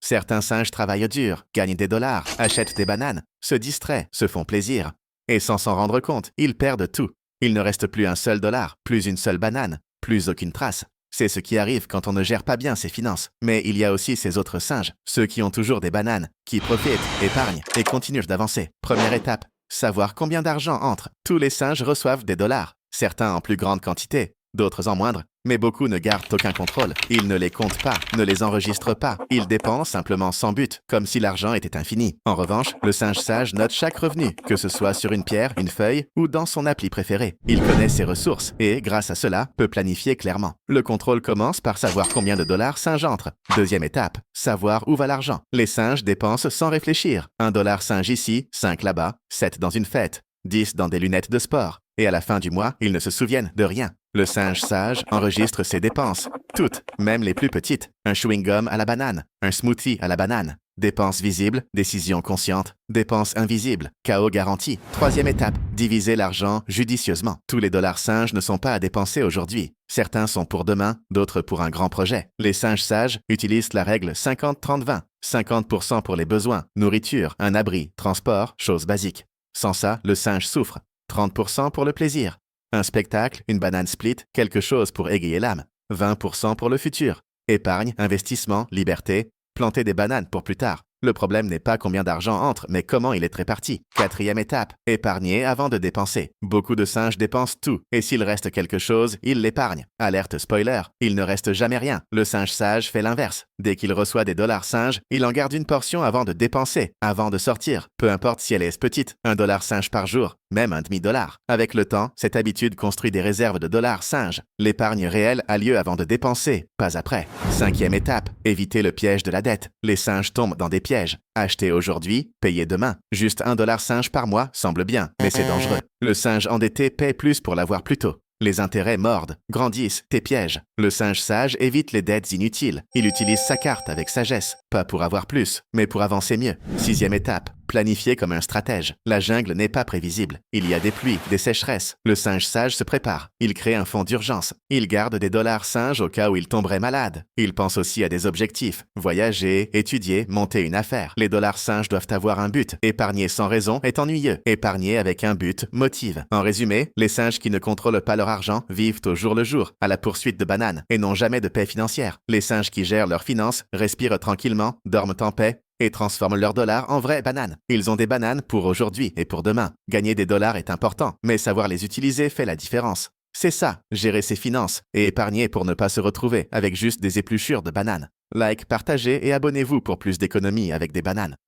Certains singes travaillent dur, gagnent des dollars, achètent des bananes, se distraient, se font plaisir. Et sans s'en rendre compte, ils perdent tout. Il ne reste plus un seul dollar, plus une seule banane, plus aucune trace. C'est ce qui arrive quand on ne gère pas bien ses finances. Mais il y a aussi ces autres singes, ceux qui ont toujours des bananes, qui profitent, épargnent et continuent d'avancer. Première étape, savoir combien d'argent entre. Tous les singes reçoivent des dollars, certains en plus grande quantité, d'autres en moindre, mais beaucoup ne gardent aucun contrôle. Ils ne les comptent pas, ne les enregistrent pas. Ils dépensent simplement sans but, comme si l'argent était infini. En revanche, le singe sage note chaque revenu, que ce soit sur une pierre, une feuille ou dans son appli préférée. Il connaît ses ressources et, grâce à cela, peut planifier clairement. Le contrôle commence par savoir combien de dollars singe entre. Deuxième étape, savoir où va l'argent. Les singes dépensent sans réfléchir. 1 dollar singe ici, 5 là-bas, 7 dans une fête, 10 dans des lunettes de sport. Et à la fin du mois, ils ne se souviennent de rien. Le singe sage enregistre ses dépenses, toutes, même les plus petites. Un chewing-gum à la banane, un smoothie à la banane. Dépenses visibles, décision consciente. Dépenses invisibles, chaos garanti. Troisième étape, diviser l'argent judicieusement. Tous les dollars singes ne sont pas à dépenser aujourd'hui. Certains sont pour demain, d'autres pour un grand projet. Les singes sages utilisent la règle 50-30-20. 50% pour les besoins, nourriture, un abri, transport, choses basiques. Sans ça, le singe souffre. 30% pour le plaisir. Un spectacle, une banane split, quelque chose pour égayer l'âme. 20% pour le futur. Épargne, investissement, liberté, planter des bananes pour plus tard. Le problème n'est pas combien d'argent entre, mais comment il est réparti. Quatrième étape, épargner avant de dépenser. Beaucoup de singes dépensent tout, et s'il reste quelque chose, ils l'épargnent. Alerte spoiler, il ne reste jamais rien. Le singe sage fait l'inverse. Dès qu'il reçoit des dollars singes, il en garde une portion avant de dépenser, avant de sortir. Peu importe si elle est petite, 1 dollar singe par jour, même un demi-dollar. Avec le temps, cette habitude construit des réserves de dollars singes. L'épargne réelle a lieu avant de dépenser, pas après. Cinquième étape, éviter le piège de la dette. Les singes tombent dans des pièges. Acheter aujourd'hui, payer demain. Juste 1 dollar singe par mois semble bien, mais c'est dangereux. Le singe endetté paie plus pour l'avoir plus tôt. Les intérêts mordent, grandissent, tes pièges. Le singe sage évite les dettes inutiles. Il utilise sa carte avec sagesse, pas pour avoir plus, mais pour avancer mieux. Sixième étape, planifier comme un stratège. La jungle n'est pas prévisible. Il y a des pluies, des sécheresses. Le singe sage se prépare. Il crée un fonds d'urgence. Il garde des dollars singes au cas où il tomberait malade. Il pense aussi à des objectifs. Voyager, étudier, monter une affaire. Les dollars singes doivent avoir un but. Épargner sans raison est ennuyeux. Épargner avec un but motive. En résumé, les singes qui ne contrôlent pas leur argent vivent au jour le jour, à la poursuite de bananes, et n'ont jamais de paix financière. Les singes qui gèrent leurs finances respirent tranquillement, dorment en paix, et transforment leurs dollars en vraies bananes. Ils ont des bananes pour aujourd'hui et pour demain. Gagner des dollars est important, mais savoir les utiliser fait la différence. C'est ça, gérer ses finances et épargner pour ne pas se retrouver avec juste des épluchures de bananes. Like, partagez et abonnez-vous pour plus d'économies avec des bananes.